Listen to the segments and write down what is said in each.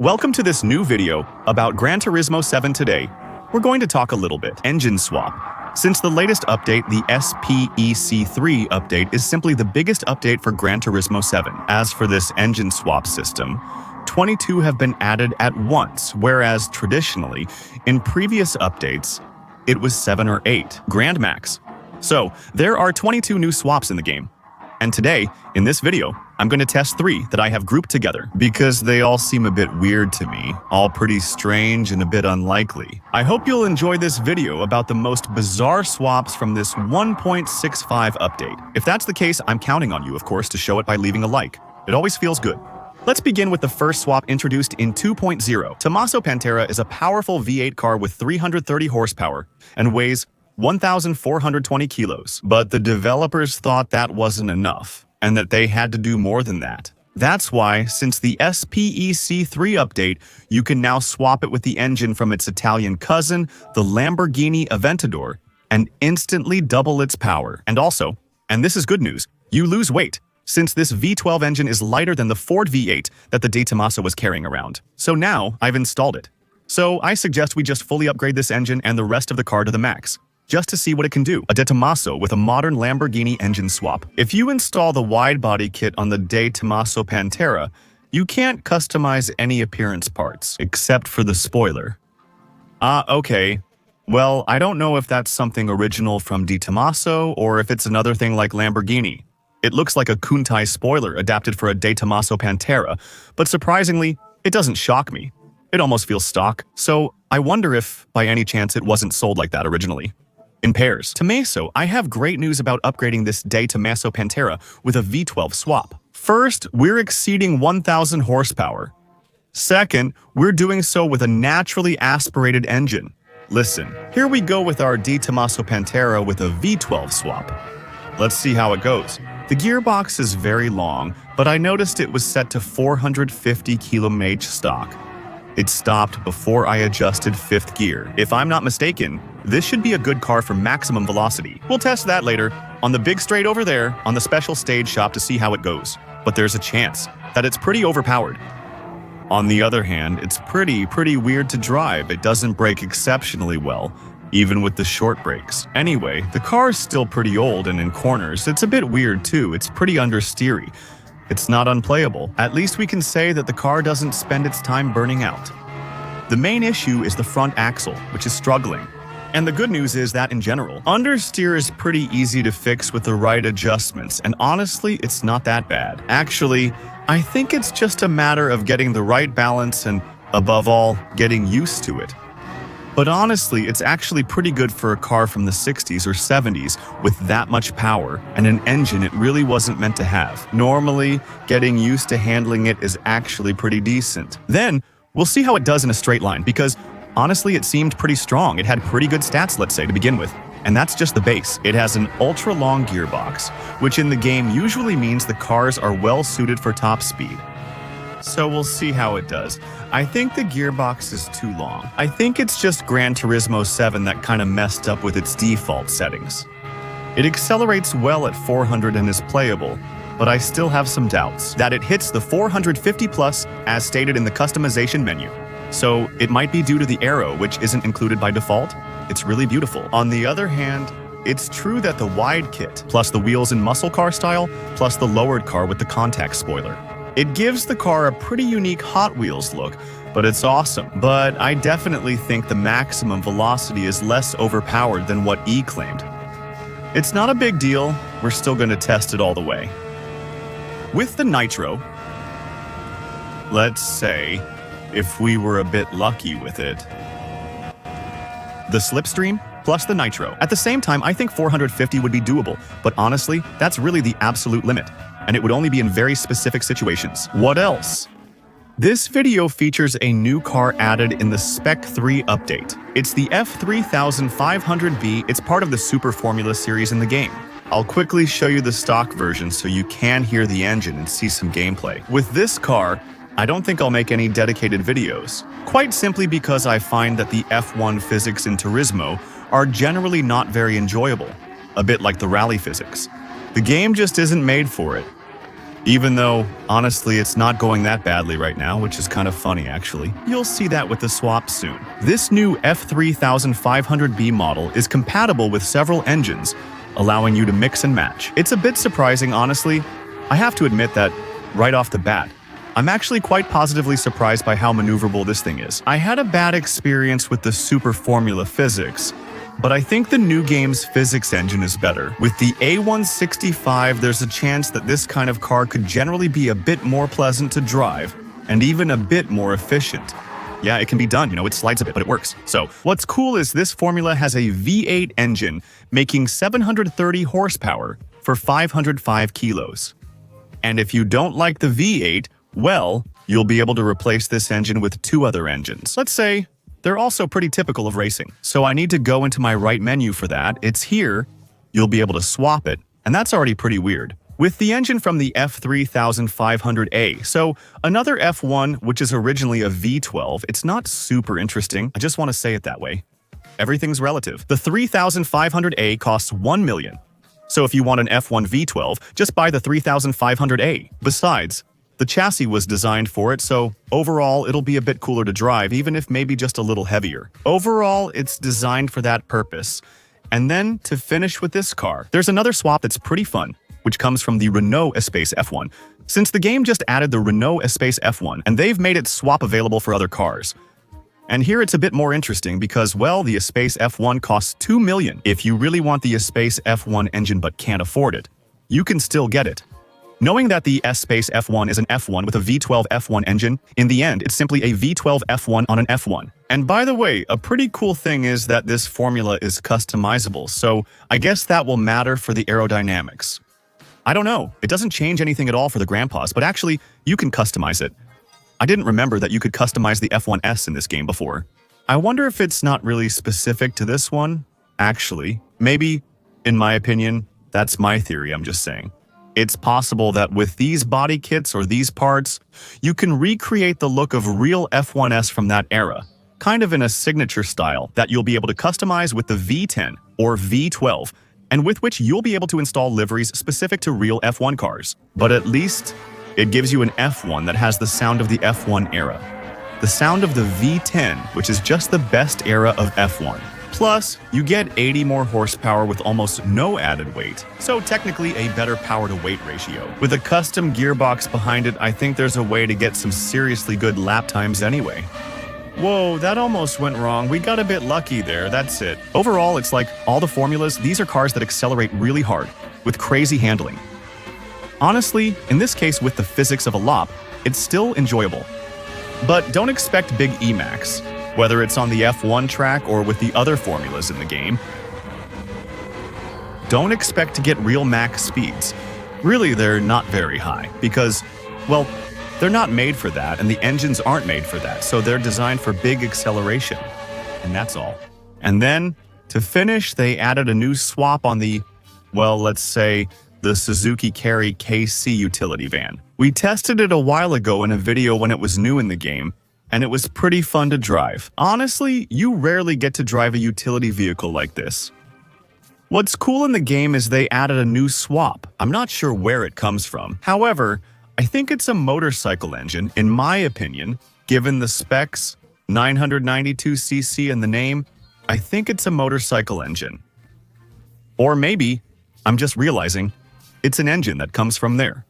Welcome to this new video about Gran Turismo 7 today. We're going to talk a little bit engine swap. Since the latest update, the SPEC3 update is simply the biggest update for Gran Turismo 7. As for this engine swap system, 22 have been added at once, whereas traditionally, in previous updates, it was 7 or 8 Grand Max. So, there are 22 new swaps in the game. And today, in this video, I'm going to test 3 that I have grouped together because they all seem a bit weird to me, all pretty strange and a bit unlikely. I hope you'll enjoy this video about the most bizarre swaps from this 1.65 update. If that's the case, I'm counting on you, of course, to show it by leaving a like. It always feels good. Let's begin with the first swap introduced in 2.0. Tomaso Pantera is a powerful V8 car with 330 horsepower and weighs 1,420 kilos. But the developers thought that wasn't enough, and that they had to do more than that. That's why, since the SPEC3 update, you can now swap it with the engine from its Italian cousin, the Lamborghini Aventador, and instantly double its power. And also, and this is good news, you lose weight, since this V12 engine is lighter than the Ford V8 that the De Tomaso was carrying around. So now, I've installed it. So I suggest we just fully upgrade this engine and the rest of the car to the max, just to see what it can do. A De Tomaso with a modern Lamborghini engine swap. If you install the wide-body kit on the De Tomaso Pantera, you can't customize any appearance parts, except for the spoiler. Okay. Well, I don't know if that's something original from De Tomaso or if it's another thing like Lamborghini. It looks like a Kuntai spoiler adapted for a De Tomaso Pantera, but surprisingly, it doesn't shock me. It almost feels stock, so I wonder if, by any chance, it wasn't sold like that originally. In pairs. Tomaso, I have great news about upgrading this De Tomaso Pantera with a V12 swap. First, we're exceeding 1,000 horsepower. Second, we're doing so with a naturally aspirated engine. Listen, here we go with our De Tomaso Pantera with a V12 swap. Let's see how it goes. The gearbox is very long, but I noticed it was set to 450 km/h stock. It stopped before I adjusted 5th gear. If I'm not mistaken, this should be a good car for maximum velocity. We'll test that later, on the big straight over there, on the special stage shop to see how it goes. But there's a chance that it's pretty overpowered. On the other hand, it's pretty weird to drive. It doesn't brake exceptionally well, even with the short brakes. Anyway, the car's still pretty old, and in corners, it's a bit weird too. It's pretty understeery. It's not unplayable. At least we can say that the car doesn't spend its time burning out. The main issue is the front axle, which is struggling. And the good news is that in general, understeer is pretty easy to fix with the right adjustments, and honestly, it's not that bad. Actually, I think it's just a matter of getting the right balance and, above all, getting used to it. But honestly, it's actually pretty good for a car from the 60s or 70s with that much power and an engine it really wasn't meant to have. Normally, getting used to handling it is actually pretty decent. Then, we'll see how it does in a straight line because, honestly, it seemed pretty strong. It had pretty good stats, let's say, to begin with. And that's just the base. It has an ultra-long gearbox, which in the game usually means the cars are well suited for top speed. So we'll see how it does. I think the gearbox is too long. I think it's just Gran Turismo 7 that kind of messed up with its default settings. It accelerates well at 400 and is playable, but I still have some doubts that it hits the 450 plus as stated in the customization menu. So it might be due to the aero, which isn't included by default. It's really beautiful. On the other hand, it's true that the wide kit, plus the wheels in muscle car style, plus the lowered car with the contact spoiler, it gives the car a pretty unique Hot Wheels look, but it's awesome. But I definitely think the maximum velocity is less overpowered than what E claimed. It's not a big deal, we're still going to test it all the way. With the Nitro, let's say, if we were a bit lucky with it, the Slipstream plus the Nitro. At the same time, I think 450 would be doable, but honestly, that's really the absolute limit, and it would only be in very specific situations. What else? This video features a new car added in the Spec 3 update. It's the F3500B. It's part of the Super Formula series in the game. I'll quickly show you the stock version so you can hear the engine and see some gameplay. With this car, I don't think I'll make any dedicated videos, quite simply because I find that the F1 physics in Turismo are generally not very enjoyable, a bit like the rally physics. The game just isn't made for it. Even though, honestly, it's not going that badly right now, which is kind of funny actually. You'll see that with the swap soon. This new F3500B model is compatible with several engines, allowing you to mix and match. It's a bit surprising, honestly. I have to admit that right off the bat, I'm actually quite positively surprised by how maneuverable this thing is. I had a bad experience with the Super Formula physics, but I think the new game's physics engine is better. With the A165, there's a chance that this kind of car could generally be a bit more pleasant to drive, and even a bit more efficient. Yeah, it can be done, it slides a bit, but it works. So, what's cool is this formula has a V8 engine, making 730 horsepower for 505 kilos. And if you don't like the V8, well, you'll be able to replace this engine with two other engines. Let's say they're also pretty typical of racing. So I need to go into my right menu for that. It's here. You'll be able to swap it, and that's already pretty weird. With the engine from the F3500A, so another F1, which is originally a V12, it's not super interesting. I just want to say it that way. Everything's relative. The 3500A costs $1 million. So if you want an F1 V12, just buy the 3500A. Besides, the chassis was designed for it, so overall it'll be a bit cooler to drive, even if maybe just a little heavier. Overall, it's designed for that purpose. And then, to finish with this car, there's another swap that's pretty fun, which comes from the Renault Espace F1. Since the game just added the Renault Espace F1, and they've made it swap available for other cars. And here it's a bit more interesting because, well, the Espace F1 costs $2 million. If you really want the Espace F1 engine but can't afford it, you can still get it. Knowing that the S-Space F1 is an F1 with a V12 F1 engine, in the end, it's simply a V12 F1 on an F1. And by the way, a pretty cool thing is that this formula is customizable, so I guess that will matter for the aerodynamics. I don't know, it doesn't change anything at all for the Grandpas, but actually, you can customize it. I didn't remember that you could customize the F1S in this game before. I wonder if it's not really specific to this one? Actually, maybe, in my opinion, that's my theory, I'm just saying. It's possible that with these body kits or these parts, you can recreate the look of real F1S from that era, kind of in a signature style that you'll be able to customize with the V10 or V12, and with which you'll be able to install liveries specific to real F1 cars. But at least, it gives you an F1 that has the sound of the F1 era. The sound of the V10, which is just the best era of F1. Plus, you get 80 more horsepower with almost no added weight, so technically a better power-to-weight ratio. With a custom gearbox behind it, I think there's a way to get some seriously good lap times anyway. Whoa, that almost went wrong. We got a bit lucky there, that's it. Overall, it's like all the formulas, these are cars that accelerate really hard, with crazy handling. Honestly, in this case with the physics of a lop, it's still enjoyable. But don't expect big Emax. Whether it's on the F1 track or with the other formulas in the game. Don't expect to get real max speeds. Really, they're not very high because, well, they're not made for that and the engines aren't made for that, so they're designed for big acceleration. And that's all. And then, to finish, they added a new swap on the, well, let's say, the Suzuki Carry KC utility van. We tested it a while ago in a video when it was new in the game, and it was pretty fun to drive. Honestly, you rarely get to drive a utility vehicle like this. What's cool in the game is they added a new swap. I'm not sure where it comes from. However, I think it's a motorcycle engine, in my opinion. Given the specs, 992cc and the name, I think it's a motorcycle engine. Or maybe, I'm just realizing, it's an engine that comes from there.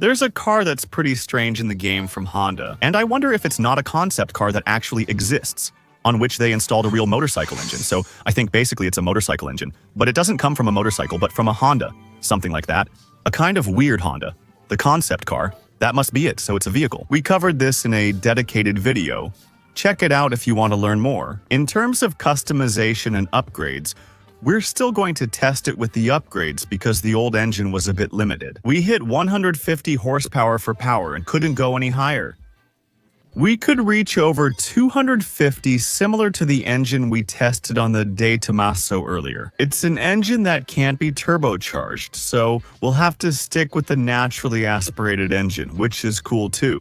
There's a car that's pretty strange in the game from Honda, and I wonder if it's not a concept car that actually exists, on which they installed a real motorcycle engine. So I think basically it's a motorcycle engine, but it doesn't come from a motorcycle, but from a Honda, something like that. A kind of weird Honda. The concept car, that must be it, so it's a vehicle. We covered this in a dedicated video. Check it out if you want to learn more. In terms of customization and upgrades, we're still going to test it with the upgrades because the old engine was a bit limited. We hit 150 horsepower for power and couldn't go any higher. We could reach over 250, similar to the engine we tested on the De Tomaso earlier. It's an engine that can't be turbocharged, so we'll have to stick with the naturally aspirated engine, which is cool too.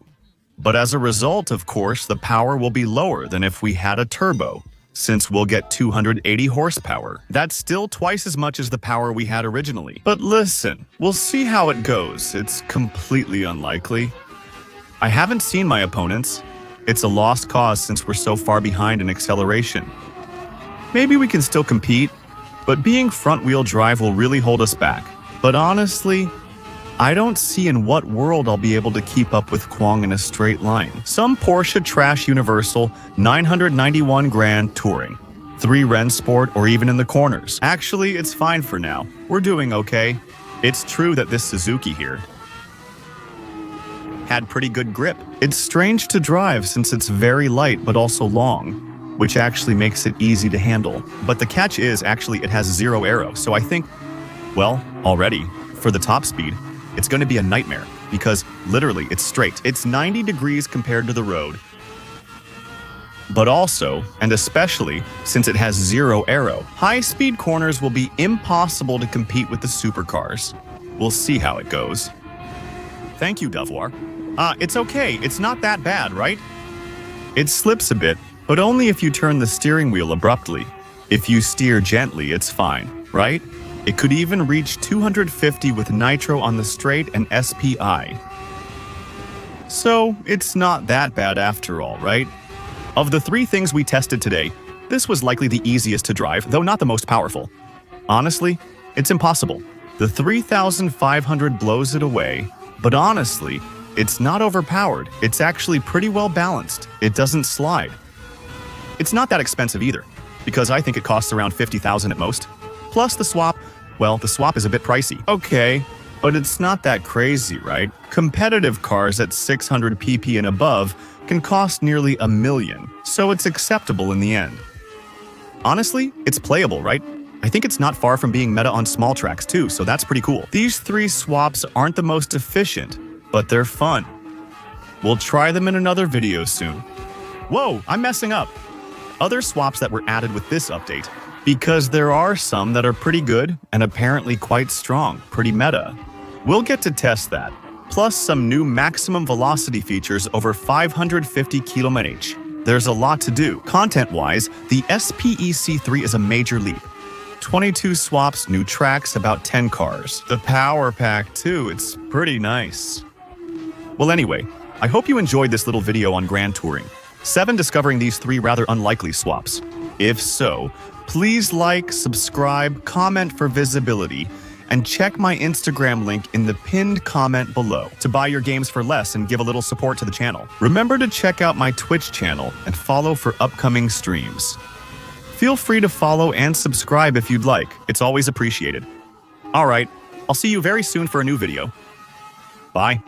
But as a result, of course, the power will be lower than if we had a turbo. since we'll get 280 horsepower. That's still twice as much as the power we had originally. But listen, we'll see how it goes. It's completely unlikely. I haven't seen my opponents. It's a lost cause since we're so far behind in acceleration. Maybe we can still compete, but being front-wheel drive will really hold us back. But honestly, I don't see in what world I'll be able to keep up with Kwong in a straight line. Some Porsche Trash Universal 991 Grand Touring, 3 Rennsport, or even in the corners. Actually, it's fine for now. We're doing okay. It's true that this Suzuki here had pretty good grip. It's strange to drive since it's very light but also long, which actually makes it easy to handle. But the catch is actually it has 0 aero, so I think, well, already, for the top speed, it's going to be a nightmare because literally it's straight. It's 90 degrees compared to the road. But also, and especially, since it has 0 aero, high-speed corners will be impossible to compete with the supercars. We'll see how it goes. Thank you, Devoir. It's okay. It's not that bad, right? It slips a bit, but only if you turn the steering wheel abruptly. If you steer gently, it's fine, right? It could even reach 250 with nitro on the straight and SPI. So, it's not that bad after all, right? Of the 3 things we tested today, this was likely the easiest to drive, though not the most powerful. Honestly, it's impossible. The 3500 blows it away, but honestly, it's not overpowered. It's actually pretty well balanced. It doesn't slide. It's not that expensive either, because I think it costs around 50,000 at most. Plus the swap, well, the swap is a bit pricey. Okay, but it's not that crazy, right? Competitive cars at 600 pp and above can cost nearly $1 million, so it's acceptable in the end. Honestly, it's playable, right? I think it's not far from being meta on small tracks too, so that's pretty cool. These 3 swaps aren't the most efficient, but they're fun. We'll try them in another video soon. Whoa, I'm messing up. Other swaps that were added with this update, because there are some that are pretty good and apparently quite strong, pretty meta. We'll get to test that, plus some new maximum velocity features over 550 km/h. There's a lot to do. Content-wise, the SPEC3 is a major leap. 22 swaps, new tracks, about 10 cars. The power pack too, it's pretty nice. Well anyway, I hope you enjoyed this little video on Grand Touring 7 discovering these 3 rather unlikely swaps. If so, please like, subscribe, comment for visibility, and check my Instagram link in the pinned comment below to buy your games for less and give a little support to the channel. Remember to check out my Twitch channel and follow for upcoming streams. Feel free to follow and subscribe if you'd like. It's always appreciated. Alright, I'll see you very soon for a new video. Bye.